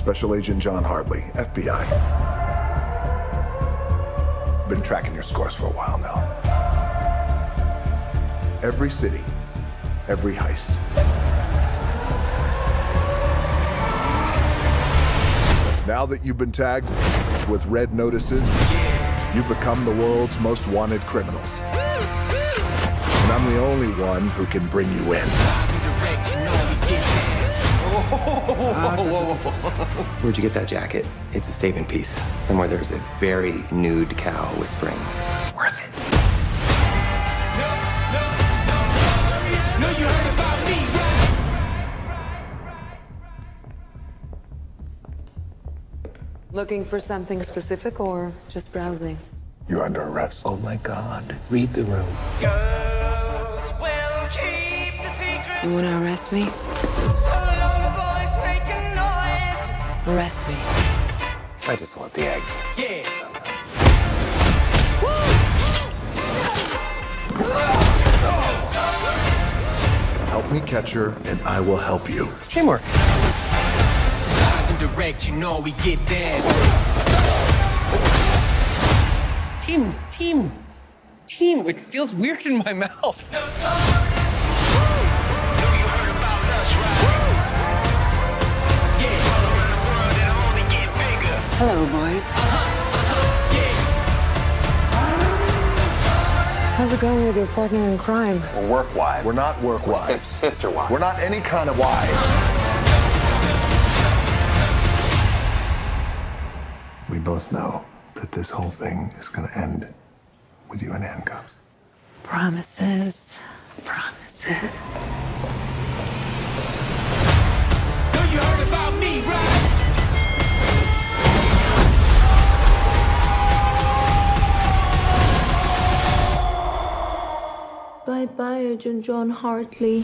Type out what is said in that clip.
Special Agent John Hartley, FBI. Been tracking your scores for a while now. Every city, every heist. Now that you've been tagged with red notices, you've become the world's most wanted criminals. And I'm the only one who can bring you in. Where'd you get that jacket? It's a statement piece. Somewhere there's a very nude cow whispering, worth it. No, you heard about me, Looking for something specific or just browsing? You're under arrest. Oh my God, read the room. Girls will keep the secret. You want to arrest me? So long the boys make a noise. Arrest me. I just want the egg. Yeah. Help me catch her, and I will help you. Teamwork. Live and direct, you know we get down. Team. It feels weird in my mouth. Hello, boys. How's it going with your partner in crime? We're work wives. We're not work wives. Sister wives. We're not any kind of wives. We both know that this whole thing is gonna end with you in handcuffs. Promises. No, you heard about me, right? Bye-bye, Agent John Hartley.